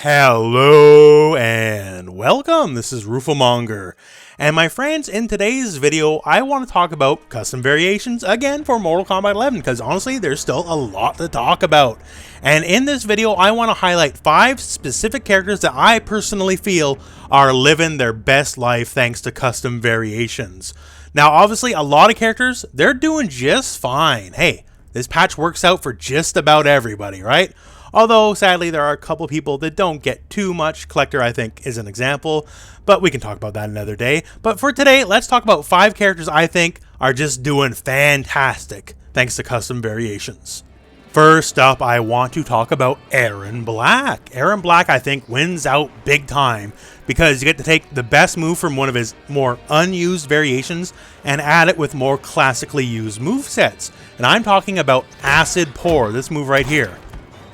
Hello and welcome, this is rooflemonger. And my friends, in today's video, I want to talk about custom variations again for Mortal Kombat 11, because honestly, there's still a lot to talk about. And in this video, I want to highlight 5 specific characters that I personally feel are living their best life thanks to custom variations. Now, obviously, a lot of characters, they're doing just fine. Hey, this patch works out for just about everybody, right? Although, sadly, there are a couple people that don't get too much. Collector, I think, is an example, but we can talk about that another day. But for today, let's talk about 5 characters I think are just doing fantastic, thanks to custom variations. First up, I want to talk about Erron Black. Erron Black, I think, wins out big time, because you get to take the best move from one of his more unused variations and add it with more classically used movesets. And I'm talking about Acid Pour, this move right here.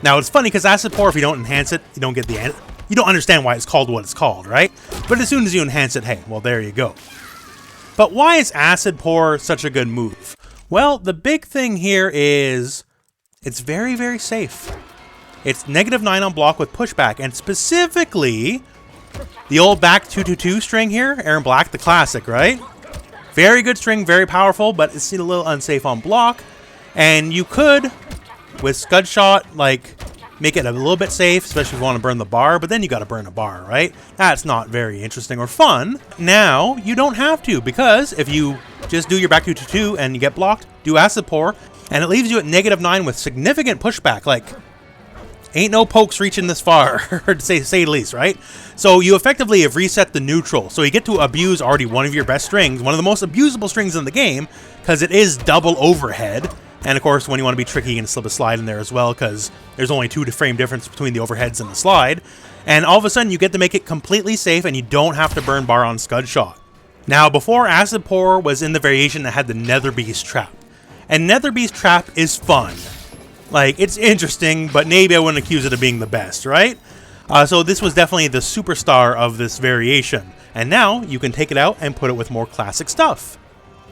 Now, it's funny because Acid Pour, if you don't enhance it, you don't get the you don't understand why it's called what it's called, right? But as soon as you enhance it, hey, well, there you go. But why is Acid Pour such a good move? Well, the big thing here is it's very, very safe. It's -9 on block with pushback, and specifically the old back 222 string here, Erron Black, the classic, right? Very good string, very powerful, but it's a little unsafe on block. And you could, with Scud Shot, like, make it a little bit safe, especially if you want to burn the bar, but then you got to burn a bar, right? That's not very interesting or fun. Now, you don't have to, because if you just do your back 222 and you get blocked, do Acid Pour, and it leaves you at -9 with significant pushback. Like, ain't no pokes reaching this far, to say the least, right? So you effectively have reset the neutral, so you get to abuse already one of your best strings, one of the most abusable strings in the game, because it is double overhead. And of course, when you want to be tricky, you can slip a slide in there as well, because there's only 2 frame difference between the overheads and the slide. And all of a sudden, you get to make it completely safe, and you don't have to burn bar on Scud Shot. Now, before, Acid Pour was in the variation that had the Nether Beast Trap. And Nether Beast Trap is fun. Like, it's interesting, but maybe I wouldn't accuse it of being the best, right? So this was definitely the superstar of this variation. And now, you can take it out and put it with more classic stuff.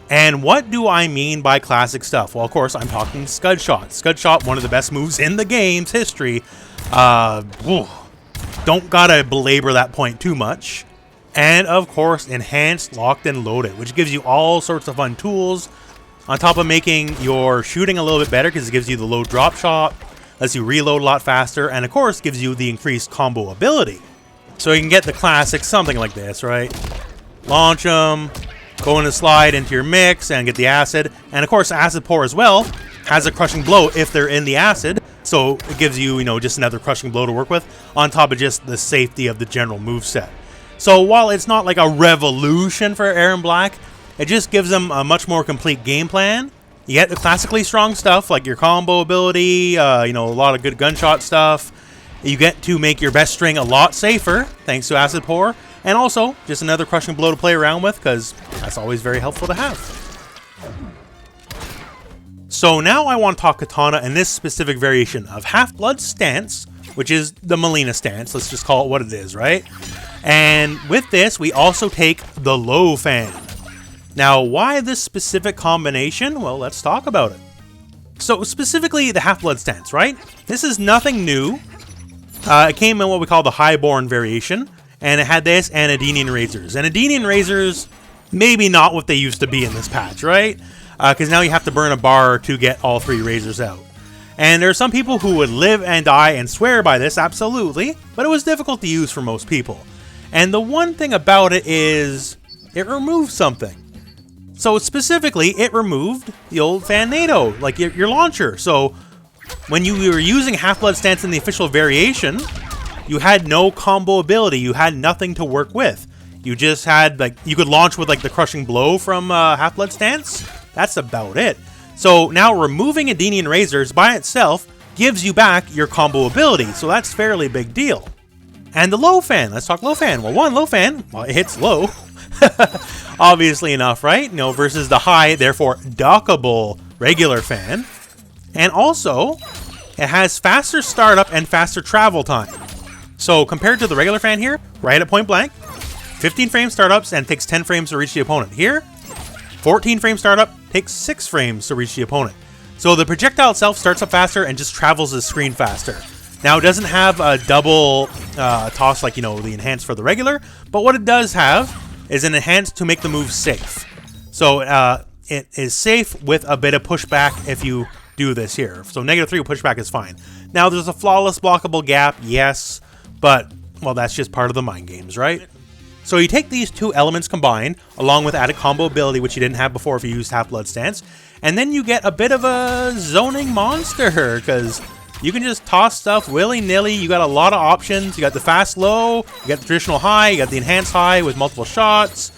And what do I mean by classic stuff? Well, of course, I'm talking Scud Shot. Scud Shot, one of the best moves in the game's history. Don't gotta belabor that point too much. And, of course, Enhanced, Locked, and Loaded, which gives you all sorts of fun tools, on top of making your shooting a little bit better, because it gives you the low drop shot, lets you reload a lot faster, and, of course, gives you the increased combo ability. So you can get the classic something like this, right? Launch them, go in the slide into your mix and get the acid. And of course, Acid Pour as well has a crushing blow if they're in the acid. So it gives you, just another crushing blow to work with, on top of just the safety of the general moveset. So while it's not like a revolution for Erron Black, it just gives them a much more complete game plan. You get the classically strong stuff like your combo ability, a lot of good gunshot stuff. You get to make your best string a lot safer thanks to Acid Pour. And also, just another crushing blow to play around with, because that's always very helpful to have. So now I want to talk Kitana and this specific variation of Half-Blood stance, which is the Melina stance. Let's just call it what it is, right? And with this, we also take the Low Fan. Now, why this specific combination? Well, let's talk about it. So specifically, the Half-Blood stance, right? This is nothing new. It came in what we call the Highborn variation. And it had this and Adenian Razors. And Adenian Razors, maybe not what they used to be in this patch, right? Because now you have to burn a bar to get all 3 Razors out. And there are some people who would live and die and swear by this, absolutely. But it was difficult to use for most people. And the one thing about it is it removed something. So specifically, it removed the old Fan-Nado, like your launcher. So when you were using Half-Blood stance in the official variation, you had no combo ability. You had nothing to work with. You just had, you could launch with, the crushing blow from Half-Blood stance. That's about it. So now removing Adenian Razors by itself gives you back your combo ability. So that's fairly big deal. And the Low Fan. Let's talk Low Fan. Well, Low Fan, well, it hits low. Obviously enough, right? Versus the high, therefore dockable regular fan. And also, it has faster startup and faster travel time. So compared to the regular fan here, right at point blank, 15 frame startups and takes 10 frames to reach the opponent. Here, 14 frame startup takes 6 frames to reach the opponent. So the projectile itself starts up faster and just travels the screen faster. Now, it doesn't have a double toss like, you know, the enhanced for the regular, but what it does have is an enhanced to make the move safe. So it is safe with a bit of pushback if you do this here. So -3 pushback is fine. Now, there's a flawless blockable gap, yes, but, well, that's just part of the mind games, right? So you take these two elements combined, along with added combo ability, which you didn't have before if you used Half-Blood Stance, and then you get a bit of a zoning monster, because you can just toss stuff willy-nilly. You got a lot of options. You got the fast low, you got the traditional high, you got the enhanced high with multiple shots,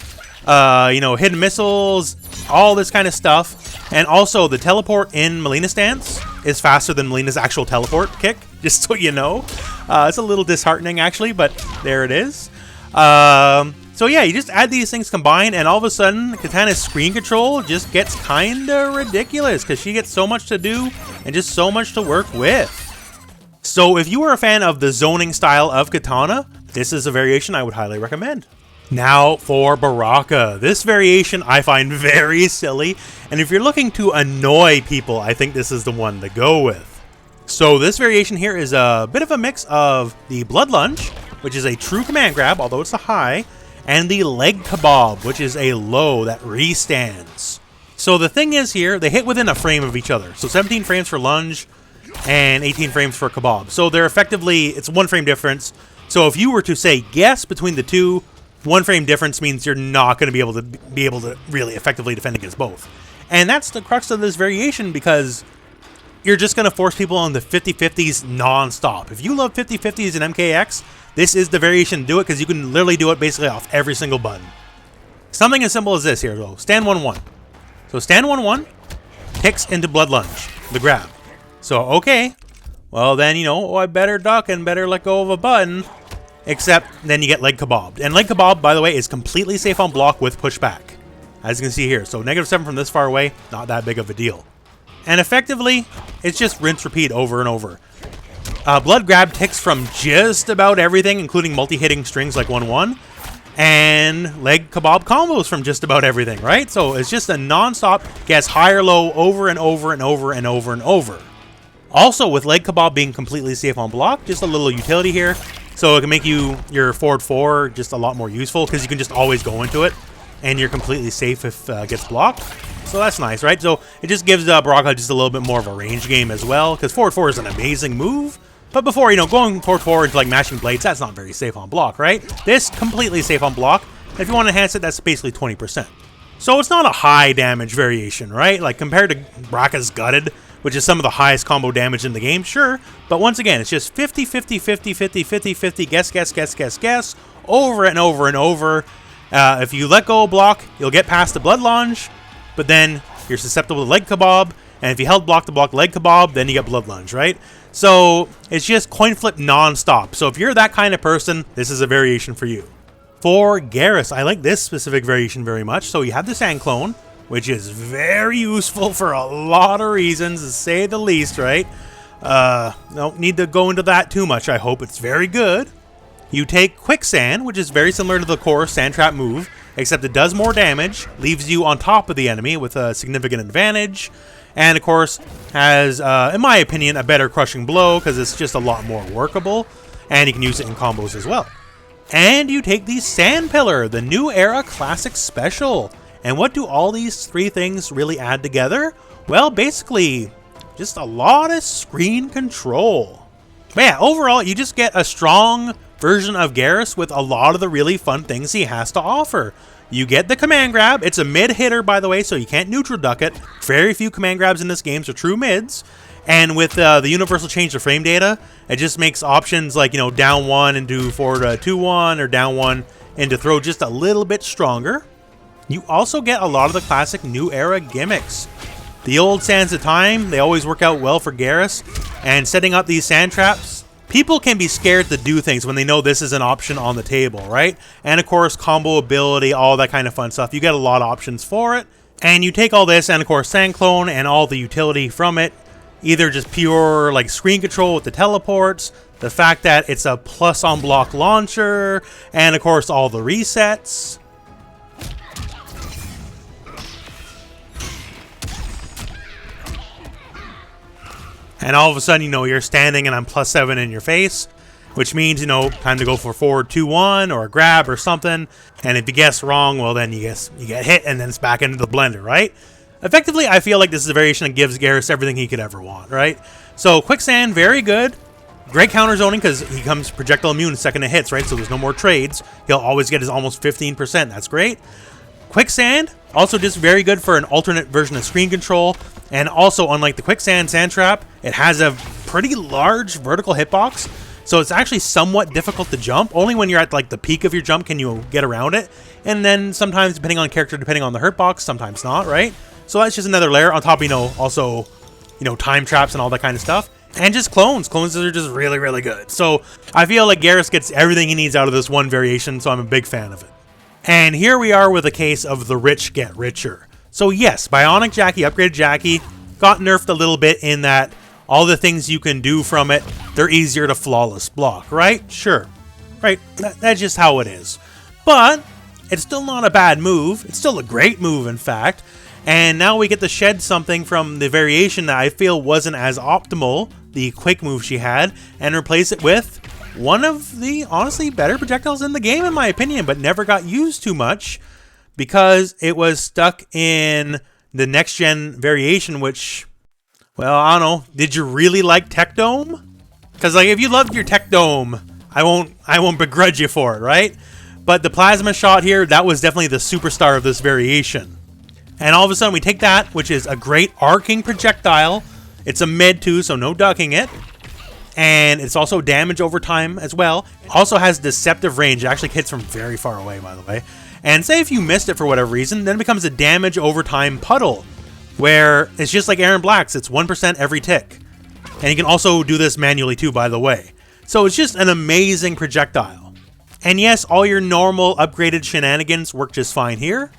you know, hidden missiles, all this kind of stuff. And also, the teleport in Melina's stance is faster than Melina's actual teleport kick, just so you know. It's a little disheartening, actually, but there it is. So yeah, you just add these things combined, and all of a sudden, Kitana's screen control just gets kinda ridiculous, because she gets so much to do, and just so much to work with. So if you are a fan of the zoning style of Kitana, this is a variation I would highly recommend. Now for Baraka. This variation I find very silly, and if you're looking to annoy people, I think this is the one to go with. So this variation here is a bit of a mix of the Blood Lunge, which is a true command grab, although it's a high, and the Leg Kebab, which is a low that restands. So the thing is here, they hit within a frame of each other. So 17 frames for lunge and 18 frames for kebab. So they're effectively, it's 1 frame difference. So if you were to say guess between the two, 1 frame difference means you're not going to be able to really effectively defend against both. And that's the crux of this variation, because you're just going to force people on the 50-50s non-stop. If you love 50-50s in MKX, this is the variation to do it, because you can literally do it basically off every single button. Something as simple as this here, though. Stand 1-1. So stand 1-1, kicks into Blood Lunge, the grab. So, okay, well then, you know, I better duck and better let go of a button, except then you get Leg Kebab. And Leg Kebab, by the way, is completely safe on block with pushback, as you can see here. So -7 from this far away, not that big of a deal. And effectively, it's just rinse, repeat over and over. Blood Grab ticks from just about everything, including multi-hitting strings like 1-1, and Leg Kebab combos from just about everything, right? So it's just a non-stop, gets high or low over and over and over and over and over. Also, with Leg Kebab being completely safe on block, just a little utility here, so it can make your forward 4 just a lot more useful, because you can just always go into it, and you're completely safe if it gets blocked. So that's nice, right? So it just gives Baraka just a little bit more of a range game as well, because forward 4 is an amazing move. But before, you know, going forward 4 into like mashing blades, that's not very safe on block, right? This, completely safe on block. And if you want to enhance it, that's basically 20%. So it's not a high damage variation, right? Like compared to Baraka's Gutted, which is some of the highest combo damage in the game, sure. But once again, it's just 50, 50, 50, 50, 50, 50, guess, guess, guess, guess, guess, over and over and over. If you let go of block, you'll get past the Blood Lunge, but then you're susceptible to Leg Kebab, and if you held block to block Leg Kebab, then you get Blood Lunge, right? So it's just coin flip non-stop. So if you're that kind of person, this is a variation for you. For Geras, I like this specific variation very much. So you have the Sand Clone, which is very useful for a lot of reasons, to say the least, right? Don't need to go into that too much, I hope. It's very good. You take Quicksand, which is very similar to the core Sand Trap move, except it does more damage, leaves you on top of the enemy with a significant advantage, and of course has, in my opinion, a better crushing blow, because it's just a lot more workable, and you can use it in combos as well. And you take the Sand Pillar, the New Era Classic Special. And what do all these three things really add together? Well, basically, just a lot of screen control. But yeah, overall, you just get a strong version of Geras with a lot of the really fun things he has to offer. You get the command grab. It's a mid hitter, by the way, so you can't neutral duck it. Very few command grabs in this game are true mids. And with the universal change of frame data, it just makes options like, you know, down 1 into forward 2-1 or down 1 into throw just a little bit stronger. You also get a lot of the classic New Era gimmicks. The old Sands of Time, they always work out well for Geras. And setting up these sand traps, people can be scared to do things when they know this is an option on the table, right? And of course, combo ability, all that kind of fun stuff. You get a lot of options for it. And you take all this and of course Sand Clone and all the utility from it. Either just pure like screen control with the teleports, the fact that it's a plus on block launcher, and of course all the resets. And all of a sudden, you know, you're standing and I'm +7 in your face, which means, you know, time to go for forward 2-1 or a grab or something. And if you guess wrong, well, then you get hit and then it's back into the blender, right? Effectively, I feel like this is a variation that gives Geras everything he could ever want, right? So quicksand, very good. Great counter zoning because he comes projectile immune second it hits, right? So there's no more trades. He'll always get his almost 15%. That's great. Quicksand, also just very good for an alternate version of screen control. And also, unlike the quicksand sand trap, it has a pretty large vertical hitbox. So it's actually somewhat difficult to jump. Only when you're at like the peak of your jump can you get around it. And then sometimes, depending on character, depending on the hurt box, sometimes not, right? So that's just another layer on top, you know, also, you know, time traps and all that kind of stuff. And just clones. Clones are just really, really good. So I feel like Geras gets everything he needs out of this one variation, so I'm a big fan of it. And here we are with a case of the rich get richer. So yes, Bionic Jacqui, upgraded Jacqui, got nerfed a little bit in that all the things you can do from it, they're easier to flawless block, right? Sure. Right, that's just how it is. But it's still not a bad move. It's still a great move, in fact. And now we get to shed something from the variation that I feel wasn't as optimal, the quick move she had, and replace it with one of the, honestly, better projectiles in the game, in my opinion, but never got used too much because it was stuck in the next-gen variation, which, well, I don't know. Did you really like Tech Dome? Because, like, if you loved your Tech Dome, I won't begrudge you for it, right? But the plasma shot here, that was definitely the superstar of this variation. And all of a sudden we take that, which is a great arcing projectile. It's a mid too, so no ducking it. And it's also damage over time as well. Also has deceptive range. It actually hits from very far away, by the way. And say if you missed it for whatever reason, then it becomes a damage over time puddle, where it's just like Erron Black's. It's 1% every tick. And you can also do this manually too, by the way. So it's just an amazing projectile. And yes, all your normal upgraded shenanigans work just fine here.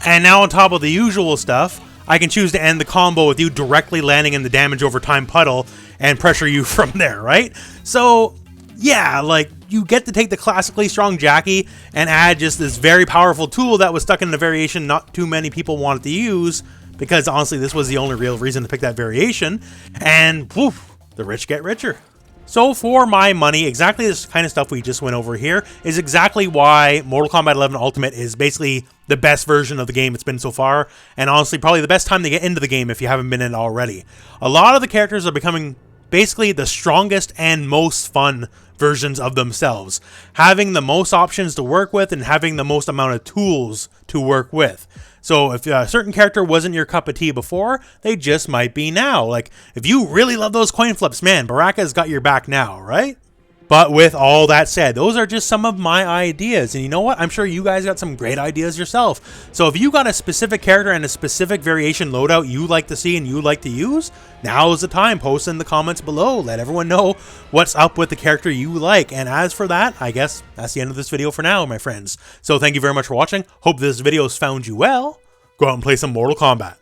And now on top of the usual stuff, I can choose to end the combo with you directly landing in the damage over time puddle and pressure you from there, right? So, yeah, like, you get to take the classically strong Jacqui and add just this very powerful tool that was stuck in the variation not too many people wanted to use, because honestly, this was the only real reason to pick that variation, and poof, the rich get richer. So for my money, exactly this kind of stuff we just went over here is exactly why Mortal Kombat 11 Ultimate is basically the best version of the game it's been so far, and honestly probably the best time to get into the game if you haven't been in it already. A lot of the characters are becoming basically the strongest and most fun versions of themselves, having the most options to work with and having the most amount of tools to work with. So if a certain character wasn't your cup of tea before, they just might be now. Like, if you really love those coin flips, man, Baraka's got your back now, right? But with all that said, those are just some of my ideas. And you know what? I'm sure you guys got some great ideas yourself. So if you got a specific character and a specific variation loadout you like to see and you like to use, now is the time. Post in the comments below. Let everyone know what's up with the character you like. And as for that, I guess that's the end of this video for now, my friends. So thank you very much for watching. Hope this video has found you well. Go out and play some Mortal Kombat.